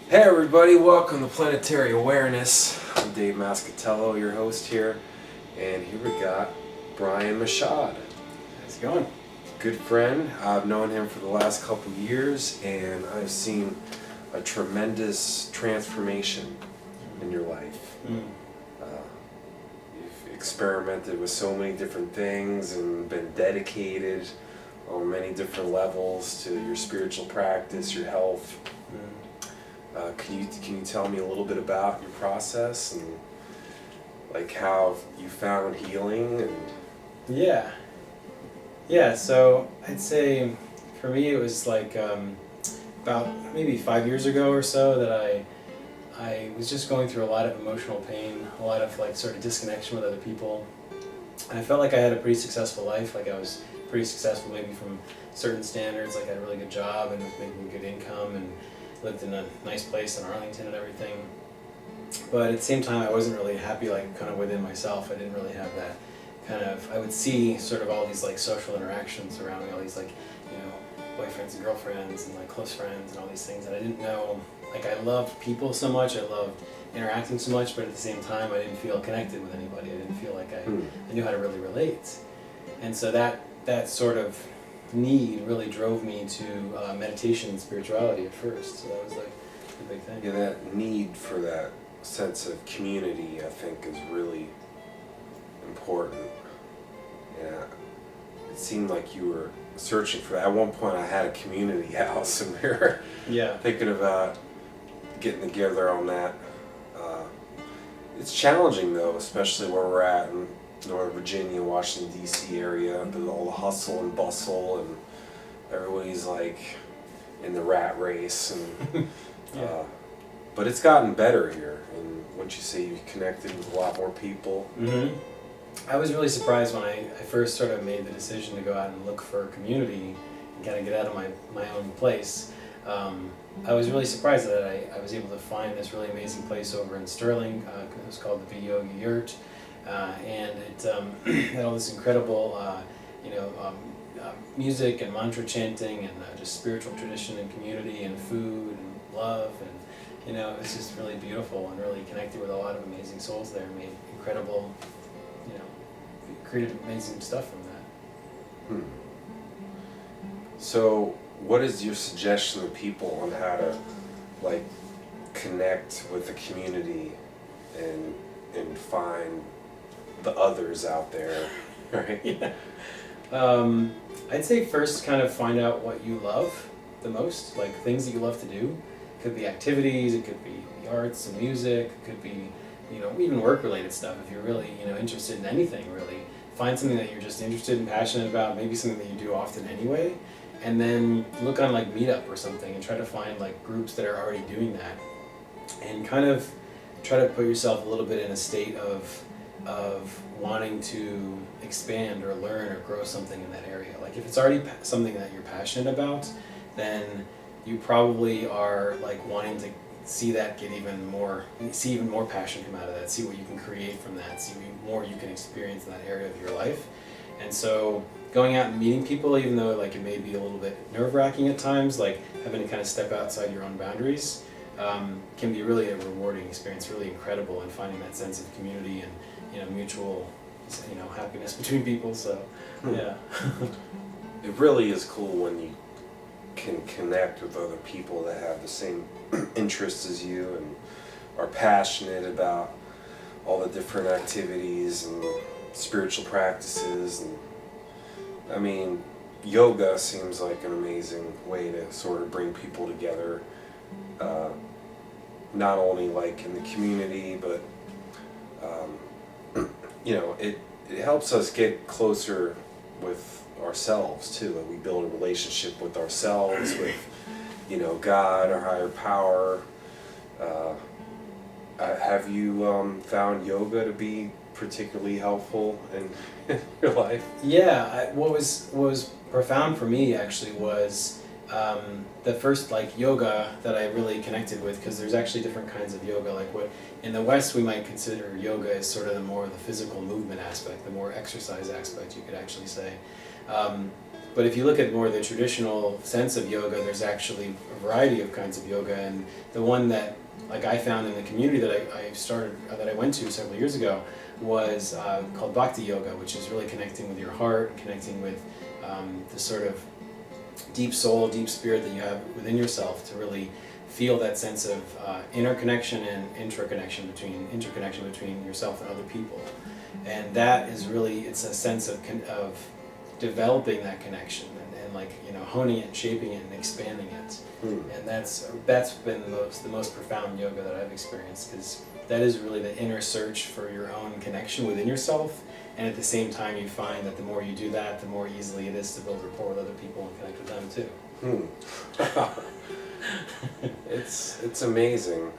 Hey everybody, welcome to Planetary Awareness. I'm Dave Mascatello, your host here, and here we got Brian Michaud. How's it going? Good friend. I've known him for the last couple years, and I've seen a tremendous transformation in your life. You've experimented with so many different things and been dedicated on many different levels to your spiritual practice, your health. Can you tell me a little bit about your process and like how you found healing and Yeah. So I'd say for me it was like about maybe 5 years ago or so that I was just going through a lot of emotional pain, a lot of like sort of disconnection with other people. And I felt like I had a pretty successful life, like I was pretty successful maybe from certain standards, like I had a really good job and was making good income and lived in a nice place in Arlington and everything. But at the same time I wasn't really happy, like kind of within myself. I didn't really have that kind of, I would see sort of all these like social interactions around me, all these like, you know, boyfriends and girlfriends and like close friends and all these things, and I didn't know, like I loved people so much, I loved interacting so much, but at the same time I didn't feel connected with anybody. I didn't feel like I knew how to really relate. And so that sort of need really drove me to meditation and spirituality at first. So that was like the big thing. yeah, that need for that sense of community, I think, is really important. Yeah, it seemed like you were searching for that. At one point, I had a community house, and we were Yeah. thinking about getting together on that. It's challenging though, especially where we're at in Northern Virginia, Washington D.C. area. There's all the hustle and bustle, and everybody's like in the rat race, and Yeah. but it's gotten better here. And once you say you connected with a lot more people. I was really surprised when I first sort of made the decision to go out and look for a community and kind of get out of my own place. I was really surprised that I was able to find this really amazing place over in Sterling. It was called the Yoga Yurt, and it had all this incredible, music and mantra chanting and just spiritual tradition and community and food and love, and it was just really beautiful and really connected with a lot of amazing souls there. And made incredible, created amazing stuff from that. So, what is your suggestion to people on how to, like, connect with the community and find the others out there, right? Yeah. I'd say first kind of find out what you love the most, like things that you love to do. It could be activities, it could be the arts and music, it could be, even work-related stuff. If you're really, interested in anything, really, find something that you're just interested and passionate about, maybe something that you do often anyway, and then look on like Meetup or something and try to find like groups that are already doing that, and kind of try to put yourself a little bit in a state of wanting to expand or learn or grow something in that area. Like if it's already something that you're passionate about, then you probably are like wanting to see even more passion come out of that, see what you can create from that, see more you can experience in that area of your life. And so going out and meeting people, even though like it may be a little bit nerve-wracking at times, like having to kind of step outside your own boundaries, can be really a rewarding experience, really incredible, and finding that sense of community and mutual happiness between people. So yeah. It really is cool when you can connect with other people that have the same interests as you and are passionate about all the different activities and spiritual practices. And I mean, yoga seems like an amazing way to sort of bring people together, not only like in the community, but it helps us get closer with ourselves too. Like we build a relationship with ourselves, with God or higher power. Have you found yoga to be particularly helpful in your life? Yeah, what was profound for me actually was the first like yoga that I really connected with, because there's actually different kinds of yoga. Like what in the West we might consider yoga as sort of the more the physical movement aspect, the more exercise aspect, you could actually say. But if you look at more the traditional sense of yoga, there's actually a variety of kinds of yoga, and the one that like I found in the community that I started that I went to several years ago was called Bhakti Yoga, which is really connecting with your heart, connecting with the sort of deep soul, deep spirit that you have within yourself to really feel that sense of interconnection and interconnection between yourself and other people. And that is really, it's a sense of developing that connection and like, you know, honing it, shaping it, and expanding it. And that's been the most profound yoga that I've experienced, because that is really the inner search for your own connection within yourself. And at the same time, you find that the more you do that, the more easily it is to build rapport with other people and connect with them too. It's amazing,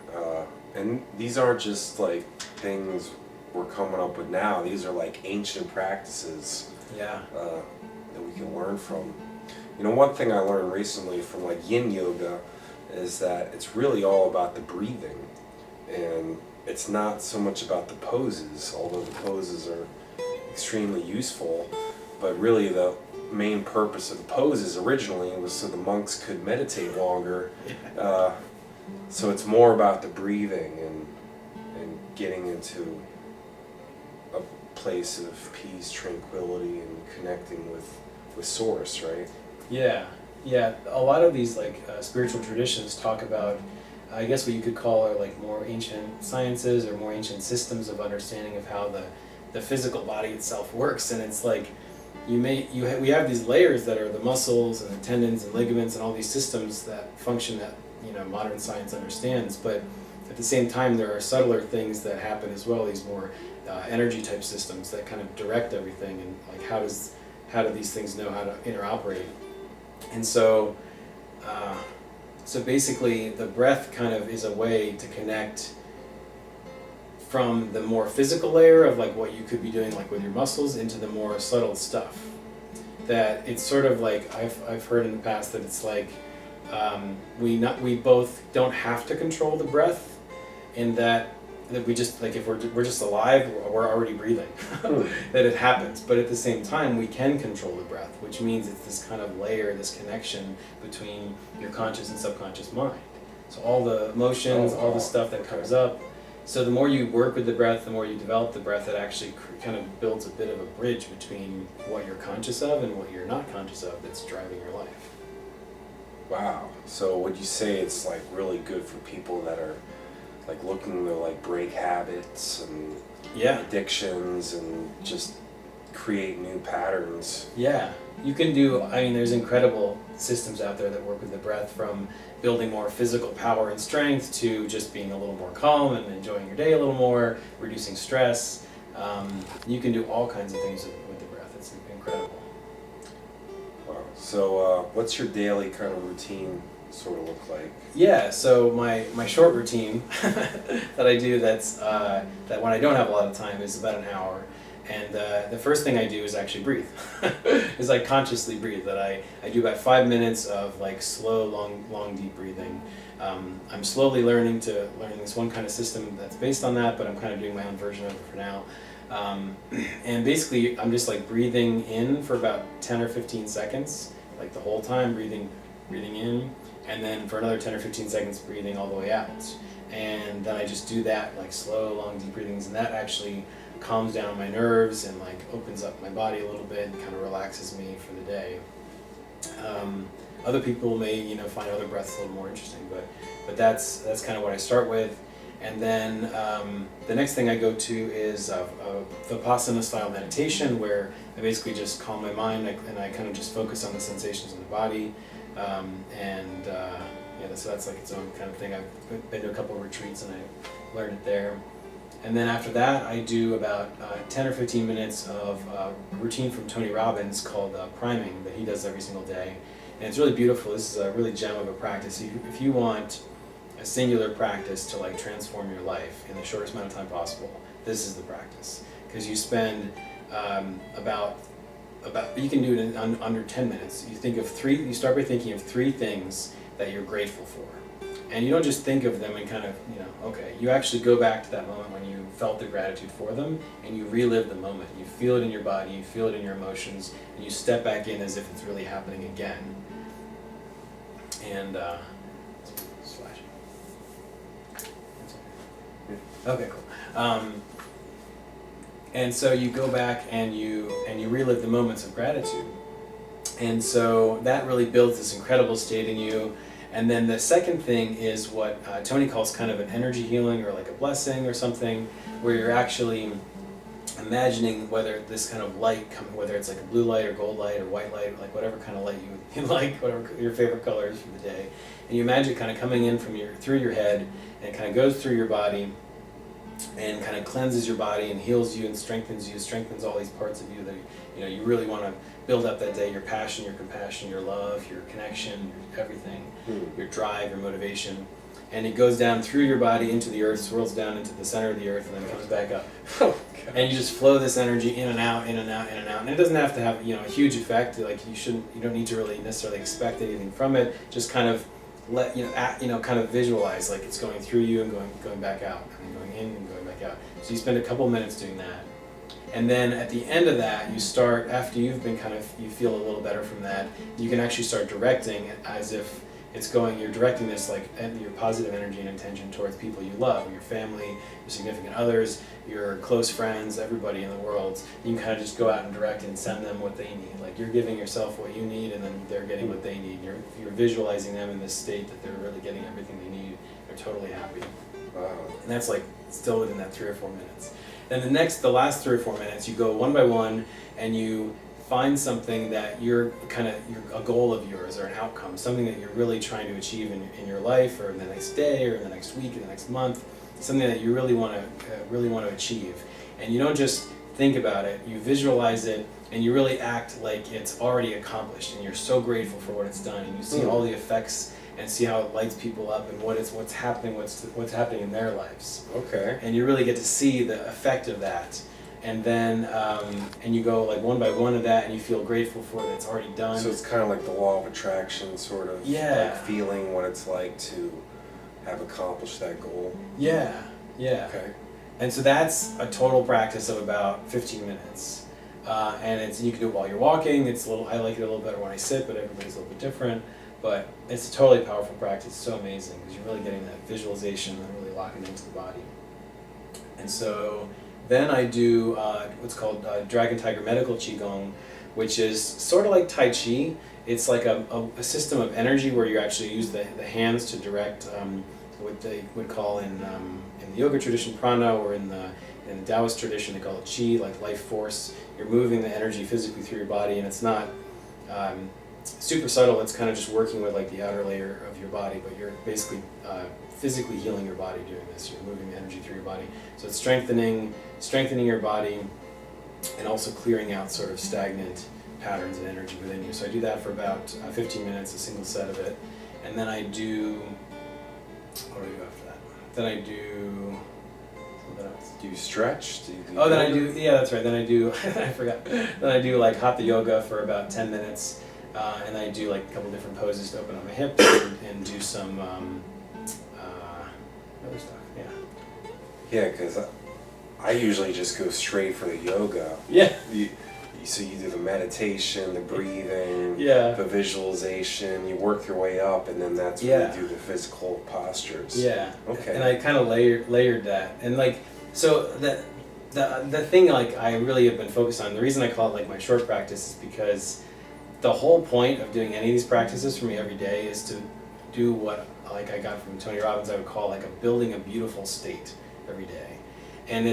and these aren't just like things we're coming up with now. These are like ancient practices. Yeah. That we can learn from. You know, one thing I learned recently from like Yin Yoga is that it's really all about the breathing, and it's not so much about the poses, although the poses are extremely useful. But really, the main purpose of the poses originally was so the monks could meditate longer. So it's more about the breathing and getting into a place of peace, tranquility, and connecting with source, right? Yeah, a lot of these like spiritual traditions talk about, I guess what you could call are like more ancient sciences or more ancient systems of understanding of how the physical body itself works. And it's like we have these layers that are the muscles and the tendons and ligaments and all these systems that function that, you know, modern science understands. But at the same time, there are subtler things that happen as well, these more energy type systems that kind of direct everything, and like how do these things know how to interoperate. And so basically the breath kind of is a way to connect from the more physical layer of like what you could be doing like with your muscles into the more subtle stuff. That it's sort of like I've heard in the past that it's like we both don't have to control the breath, in that we just like if we're just alive, we're already breathing. That it happens, but at the same time we can control the breath, which means it's this kind of layer, this connection between your conscious and subconscious mind. So all the emotions, all the stuff that comes up. So the more you work with the breath, the more you develop the breath, it actually kind of builds a bit of a bridge between what you're conscious of and what you're not conscious of that's driving your life. Wow. So would you say it's like really good for people that are like looking to like break habits and addictions and just create new patterns? Yeah, you can do, I mean, there's incredible systems out there that work with the breath, from building more physical power and strength to just being a little more calm and enjoying your day a little more, reducing stress. You can do all kinds of things with the breath. It's incredible. Wow. So what's your daily kind of routine sort of look like? Yeah, so my short routine that I do that when I don't have a lot of time is about an hour. And the first thing I do is actually breathe. Is I consciously breathe. That I do about 5 minutes of like slow, long, deep breathing. I'm slowly learning this one kind of system that's based on that, but I'm kind of doing my own version of it for now. And basically, I'm just like breathing in for about 10 or 15 seconds, like the whole time, breathing in, and then for another 10 or 15 seconds, breathing all the way out. And then I just do that, like slow, long, deep breathings, and that actually calms down my nerves and like opens up my body a little bit and kind of relaxes me for the day. Other people may find other breaths a little more interesting, but that's kind of what I start with. And then the next thing I go to is Vipassana style meditation, where I basically just calm my mind and I kind of just focus on the sensations in the body. So that's like its own kind of thing. I've been to a couple of retreats and I learned it there. And then after that, I do about 10 or 15 minutes of a routine from Tony Robbins called priming that he does every single day. And it's really beautiful. This is a really gem of a practice. If you want a singular practice to like transform your life in the shortest amount of time possible, this is the practice. Because you spend you can do it in under 10 minutes. You start by thinking of 3 things that you're grateful for. And you don't just think of them and kind of, okay, you actually go back to that moment when you felt the gratitude for them, and you relive the moment. You feel it in your body, you feel it in your emotions, and you step back in as if it's really happening again. And, it's flashing. Okay, cool. And so you go back and you relive the moments of gratitude. And so that really builds this incredible state in you. And then the second thing is what Tony calls kind of an energy healing, or like a blessing or something, where you're actually imagining whether this kind of light, whether it's like a blue light or gold light or white light, like whatever kind of light you like, whatever your favorite color is for the day. And you imagine it kind of coming in from through your head, and it kind of goes through your body and kind of cleanses your body and heals you and strengthens all these parts of you that you really want to build up that day, your passion, your compassion, your love, your connection, everything, your drive, your motivation. And it goes down through your body into the earth, swirls down into the center of the earth, and then comes back up. And you just flow this energy in and out, in and out, in and out. And it doesn't have to have a huge effect. Like you don't need to really necessarily expect anything from it. Just kind of let kind of visualize like it's going through you and going back out, and going in and going back out. So you spend a couple minutes doing that. And then at the end of that, you start, after you've been you feel a little better from that, you can actually start directing it as if you're directing this like your positive energy and intention towards people you love, your family, your significant others, your close friends, everybody in the world. You can kind of just go out and direct and send them what they need. Like you're giving yourself what you need, and then they're getting what they need. You're visualizing them in this state that they're really getting everything they need. They're totally happy. Wow. And that's like still within that 3 or 4 minutes. Then the last 3 or 4 minutes, you go one by one, and you find something that you're a goal of yours, or an outcome, something that you're really trying to achieve in your life, or in the next day, or in the next week, or the next month, something that you really want to achieve. And you don't just think about it, you visualize it, and you really act like it's already accomplished, and you're so grateful for what it's done, and you see all the effects and see how it lights people up, and what's happening in their lives. Okay. And you really get to see the effect of that. And then, and you go like one by one of that, and you feel grateful for that it's already done. So it's kind of like the law of attraction, sort of. Yeah. Like feeling what it's like to have accomplished that goal. Yeah, yeah. Okay. And so that's a total practice of about 15 minutes. And you can do it while you're walking. I like it a little better when I sit, but everybody's a little bit different. But it's a totally powerful practice. It's so amazing because you're really getting that visualization and really locking into the body. And so then I do what's called Dragon Tiger Medical Qigong, which is sort of like Tai Chi. It's like a system of energy where you actually use the hands to direct what they would call in the yoga tradition prana, or in the Taoist tradition they call it Qi, like life force. You're moving the energy physically through your body, and it's not super subtle. It's kind of just working with like the outer layer of your body, but you're basically physically healing your body doing this. You're moving the energy through your body. So it's strengthening your body, and also clearing out sort of stagnant patterns and energy within you. So I do that for about 15 minutes, a single set of it. And then I do, what do I do after that? Then I do something else. Do you stretch? Then I do, yeah, that's right. Then I do, I forgot. Then I do like Hatha yoga for about 10 minutes. And I do like a couple different poses to open up my hips, and do some other stuff, yeah. Yeah, because I usually just go straight for the yoga. Yeah. So you do the meditation, the breathing, Yeah. the visualization, you work your way up, and then that's when you do the physical postures. Yeah. Okay. And I kind of layered that. And like, so the thing like I really have been focused on, the reason I call it like my short practice is because the whole point of doing any of these practices for me every day is to do what like I got from Tony Robbins I would call like building a beautiful state every day. And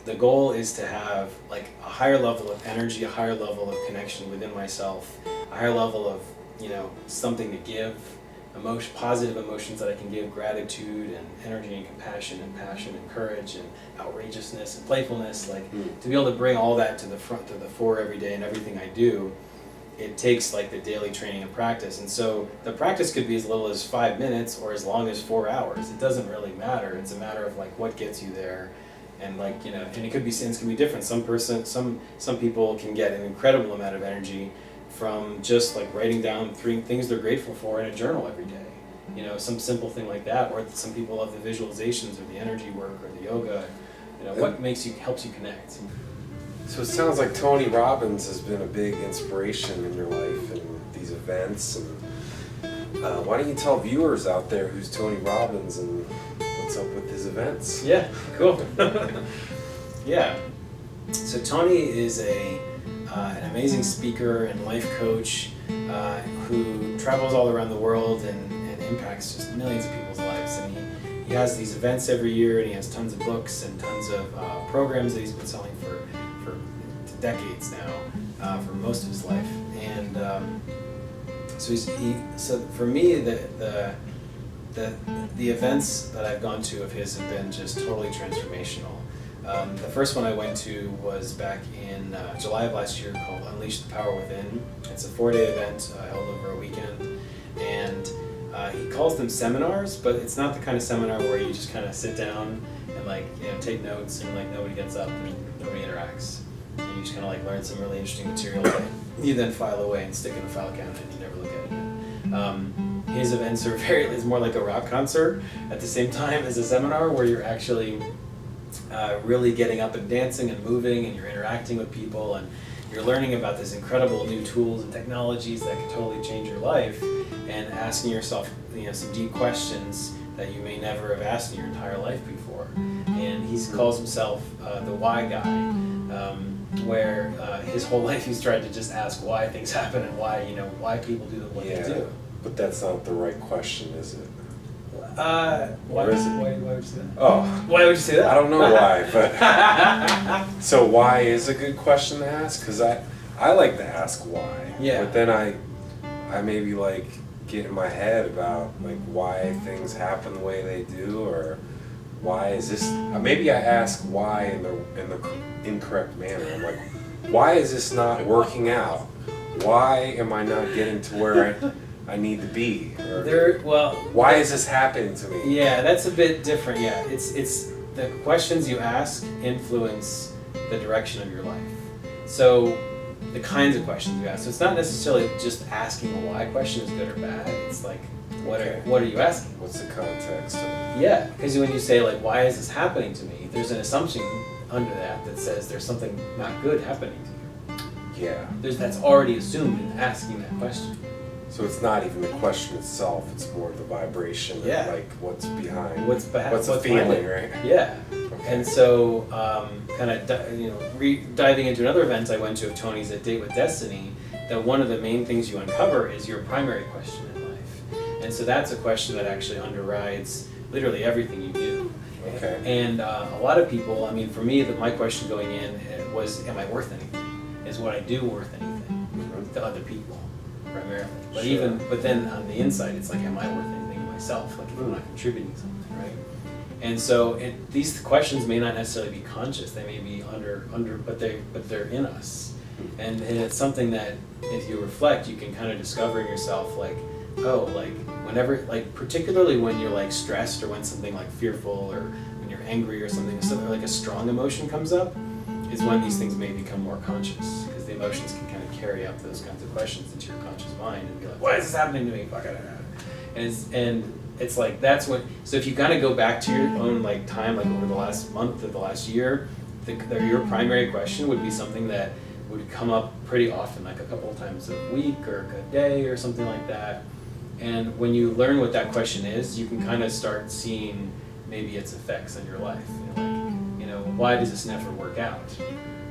the goal is to have like a higher level of energy, a higher level of connection within myself, a higher level of, something to give, positive emotions that I can give, gratitude and energy and compassion and passion and courage and outrageousness and playfulness, to be able to bring all that to the fore every day in everything I do. It takes like the daily training and practice. And so the practice could be as little as 5 minutes or as long as 4 hours. It doesn't really matter. It's a matter of like what gets you there. And and it could be, things can be different. Some people can get an incredible amount of energy from just like writing down 3 things they're grateful for in a journal every day. you know, some simple thing like that. Or some people love the visualizations or the energy work or the yoga. You know, what helps you connect. So it sounds like Tony Robbins has been a big inspiration in your life and these events. And why don't you tell viewers out there who's Tony Robbins and what's up with his events? Yeah, cool. Yeah. So Tony is an amazing speaker and life coach who travels all around the world and impacts just millions of people's lives. And he has these events every year, and he has tons of books and tons of programs that he's been selling for decades now, for most of his life. And so for me, the events that I've gone to of his have been just totally transformational. The first one I went to was back in July of last year, called Unleash the Power Within. It's a 4-day event held over a weekend, and he calls them seminars, but it's not the kind of seminar where you just kind of sit down and take notes and nobody gets up and nobody interacts. And you just kind of learn some really interesting material that you then file away and stick in a file cabinet and you never look at it again. His events are it's more like a rock concert at the same time as a seminar, where you're actually really getting up and dancing and moving, and you're interacting with people, and you're learning about these incredible new tools and technologies that can totally change your life, and asking yourself some deep questions that you may never have asked in your entire life before. And he calls himself the why guy, where his whole life he's tried to just ask why things happen and why people do what they do. But that's not the right question, is it? Why is it? Why would you say that? Oh. Why would you say that? I don't know why, but... So why is a good question to ask? Because I like to ask why. Yeah. But then I maybe get in my head about why things happen the way they do, or why is this... Maybe I ask why in the incorrect manner. I'm like, why is this not working out? Why am I not getting to where I need to be? Or why is this happening to me? Yeah, that's a bit different. Yeah, it's the questions you ask influence the direction of your life. So the kinds of questions you ask. So it's not necessarily just asking a why question is good or bad. It's what are you asking? What's the context? Yeah, because when you say why is this happening to me, there's an assumption under that says there's something not good happening to you. Yeah. That's already assumed in asking that question. So it's not even the question itself; it's more the vibration, yeah. And what's behind. What's the feeling, right? Yeah. Okay. And so, diving into another event I went to of Tony's at Date with Destiny, that one of the main things you uncover is your primary question in life, and so that's a question that actually underrides literally everything you do. Okay. And a lot of people, for me, my question going in was, am I worth anything? Is what I do worth anything to other people? Primarily, but Sure. but then on the inside, it's am I worth anything to myself? If I'm not contributing something, right? And so these questions may not necessarily be conscious; they may be but they're in us, and it's something that if you reflect, you can kind of discover in yourself, whenever, particularly when you're stressed, or when something fearful, or when you're angry, or something a strong emotion comes up, is when these things may become more conscious, because the emotions can kind of carry up those kinds of questions into your conscious mind and be why is this happening to me? Fuck it. And it's that's what. So if you kind of go back to your own time, over the last month or the last year, your primary question would be something that would come up pretty often, a couple of times a week or a day or something like that. And when you learn what that question is, you can kind of start seeing maybe its effects on your life. Why does this never work out?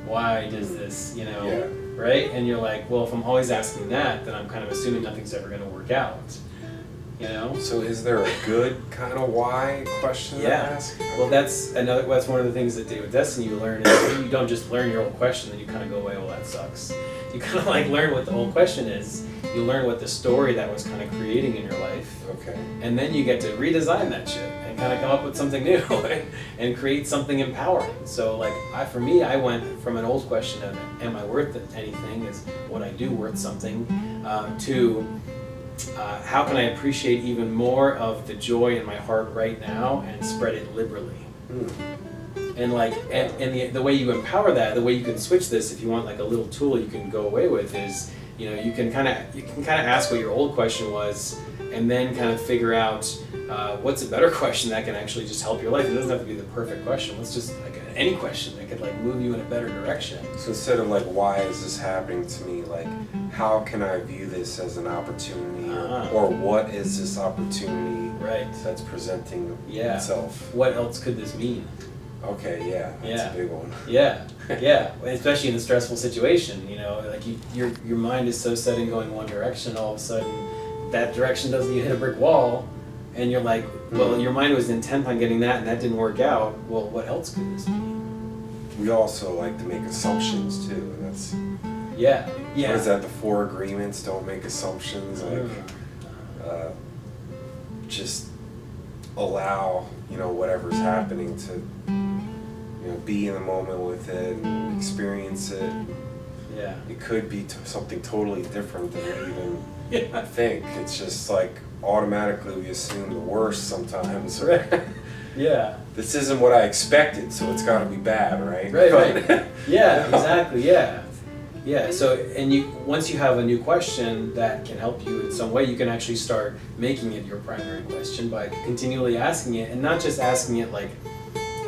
Why does this, Yeah. right? And you're well, if I'm always asking that, then I'm kind of assuming nothing's ever going to work out, So is there a good kind of why question to ask? Well, that's one of the things that Date with Destiny you learn is you don't just learn your old question, then you kind of go away, well, that sucks. You kind of learn what the old question is. You learn what the story that was kind of creating in your life. Okay. And then you get to redesign that shit and kind of come up with something new and create something empowering. So for me, I went from an old question of am I worth anything, is what I do worth something, to how can I appreciate even more of the joy in my heart right now and spread it liberally. And the way you empower that, the way you can switch this, if you want a little tool you can go away with, is you can kind of ask what your old question was and then kind of figure out what's a better question that can actually just help your life. It doesn't have to be the perfect question. Let's just like any question that could like move you in a better direction. So instead of like, why is this happening to me? Like, how can I view this as an opportunity, or what is this opportunity that's presenting itself? What else could this mean? Okay, that's a big one. Yeah, especially in a stressful situation, you know, like your mind is so set in going one direction, all of a sudden that direction doesn't, you hit a brick wall, and you're like, well, your mind was intent on getting that, and that didn't work out. Well, what else could this be? We also like to make assumptions too, and that's what is that, the 4 agreements? Don't make assumptions. Like, just allow, you know, whatever's happening to, you know, be in the moment with it and experience it. Yeah. It could be something totally different than we even think. It's just like automatically we assume the worst sometimes. Right. Yeah. This isn't what I expected, so it's got to be bad, right? Right. Yeah, exactly. Yeah. Yeah. So, and once you have a new question that can help you in some way, you can actually start making it your primary question by continually asking it, and not just asking it like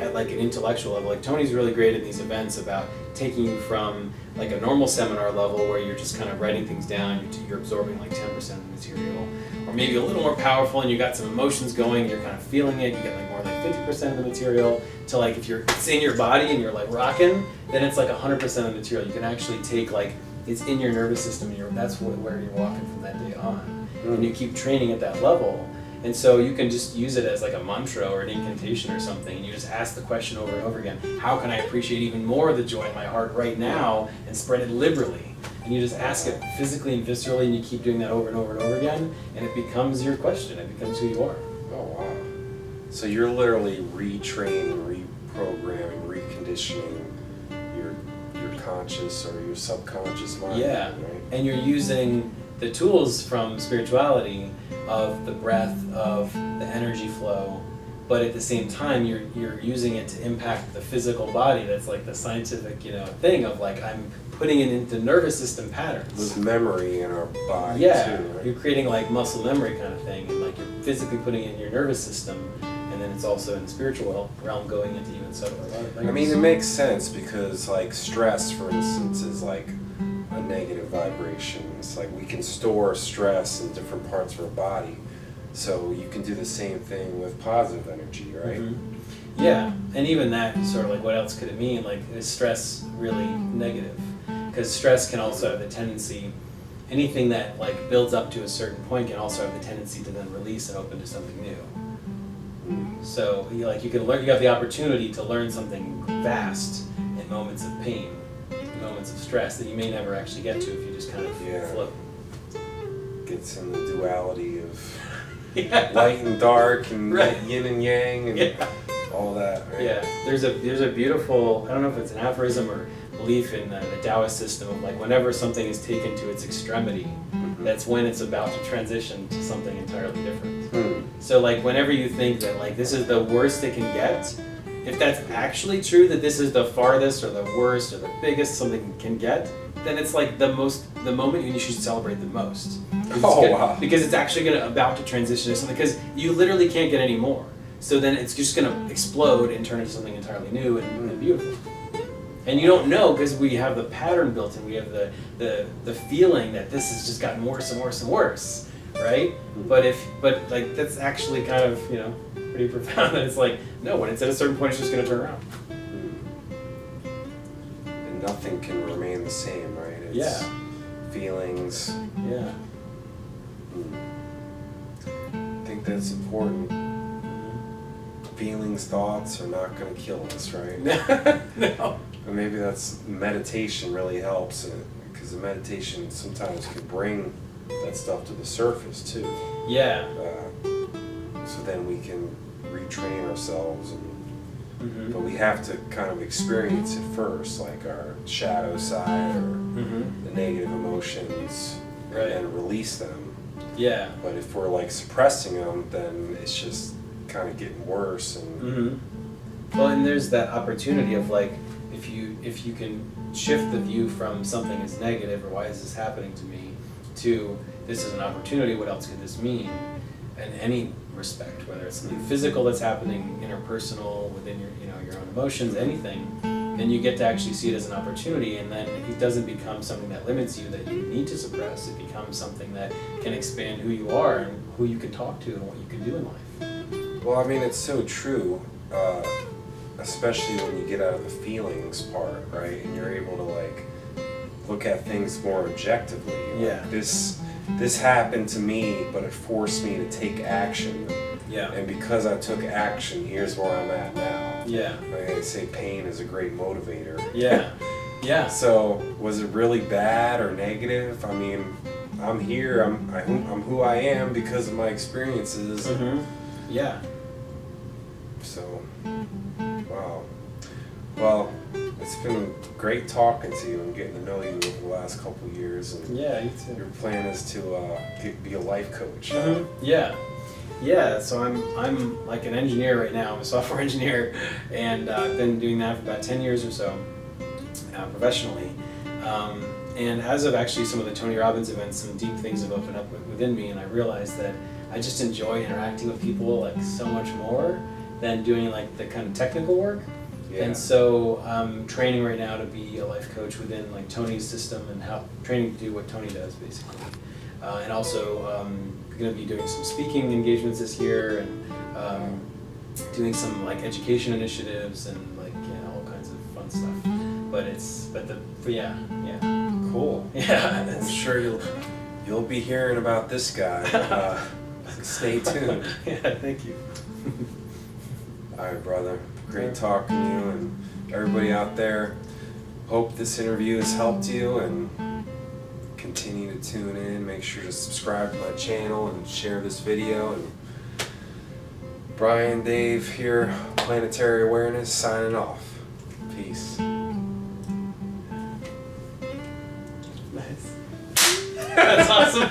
at like an intellectual level. Like Tony's really great in these events about taking you from like a normal seminar level where you're just kind of writing things down, you're absorbing like 10% of the material, or maybe a little more powerful and you got some emotions going, you're kind of feeling it, you get like more like 50% of the material, to like if it's in your body and you're like rocking, then it's like 100% of the material. You can actually take like, it's in your nervous system, and that's where you're walking from that day on. And you keep training at that level. And so you can just use it as like a mantra or an incantation or something, and you just ask the question over and over again, how can I appreciate even more of the joy in my heart right now and spread it liberally? And you just ask it physically and viscerally, and you keep doing that over and over and over again, and it becomes your question, it becomes who you are. Oh wow. So you're literally retraining, reprogramming, reconditioning your conscious or your subconscious mind. Yeah, right? And you're using the tools from spirituality of the breath, of the energy flow, but at the same time you're using it to impact the physical body. That's like the scientific, you know, thing of like, I'm putting it into nervous system patterns. With memory in our body too, right? You're creating like muscle memory kind of thing, and like you're physically putting it in your nervous system, and then it's also in the spiritual realm going into even subtler things. I mean, it makes sense because like stress, for instance, is like a negative vibration. It's like we can store stress in different parts of our body, so you can do the same thing with positive energy, right? Mm-hmm. Yeah, and even that sort of like, what else could it mean? Like, is stress really negative? Because stress can also have the tendency, anything that like builds up to a certain point can also have the tendency to then release and open to something new. So you can learn. You have the opportunity to learn something vast in moments of pain, moments of stress that you may never actually get to if you just kind of float. Gets in the duality of light and dark and yin and yang and all that. Right? Yeah, there's a beautiful, I don't know if it's an aphorism or belief in the Taoist system of like, whenever something is taken to its extremity, that's when it's about to transition to something entirely different. So like, whenever you think that like this is the worst it can get, if that's actually true, that this is the farthest or the worst or the biggest something can get, then it's like the moment you should celebrate the most. Wow. Because it's actually about to transition to something, because you literally can't get any more. So then it's just going to explode and turn into something entirely new and beautiful. And you don't know, because we have the pattern built in, we have the feeling that this has just gotten worse and worse and worse, right? But like that's actually kind of, you know, pretty profound. That it's like, no, when it's at a certain point, it's just going to turn around. And nothing can remain the same, right? It's feelings. Yeah. I think that's important. Feelings, thoughts are not going to kill us, right? No. And maybe that's meditation really helps, because the meditation sometimes can bring that stuff to the surface too. Yeah. So then we can retrain ourselves, but we have to kind of experience it first, like our shadow side or the negative emotions, and then release them. Yeah. But if we're like suppressing them, then it's just kind of getting worse. And well, and there's that opportunity of like, if you can shift the view from something as negative or why is this happening to me, to this is an opportunity, what else could this mean? In any respect, whether it's something physical that's happening, interpersonal, within your, you know, your own emotions, anything, then you get to actually see it as an opportunity, and then it doesn't become something that limits you, that you need to suppress. It becomes something that can expand who you are and who you can talk to and what you can do in life. Well, I mean, it's so true, especially when you get out of the feelings part, right? And you're able to like look at things more objectively. Yeah. Like, this happened to me, but it forced me to take action. Yeah. And because I took action, here's where I'm at now. Yeah. Like I say, pain is a great motivator. Yeah. Yeah. So, was it really bad or negative? I mean, I'm here. I'm who I am because of my experiences. Mm-hmm. Yeah. So, wow. Well, it's been great talking to you and getting to know you over the last couple of years. And Yeah, you too. your plan is to be a life coach. Mm-hmm. Yeah. Yeah, so I'm like an engineer right now. I'm a software engineer, and I've been doing that for about 10 years or so, professionally. And as of actually some of the Tony Robbins events, some deep things have opened up within me, and I realized that I just enjoy interacting with people like so much more than doing like the kind of technical work. Yeah. And so I'm training right now to be a life coach within like Tony's system, and how training to do what Tony does basically. And also going to be doing some speaking engagements this year, and doing some like education initiatives and like, yeah, all kinds of fun stuff. But yeah. Cool. Yeah. I'm sure you'll be hearing about this guy. Stay tuned. Yeah, thank you. All right, brother. Great talking to you, and everybody out there. Hope this interview has helped you, and continue to tune in. Make sure to subscribe to my channel and share this video. And Brian, Dave here, Planetary Awareness, signing off. Peace. Nice. That's awesome.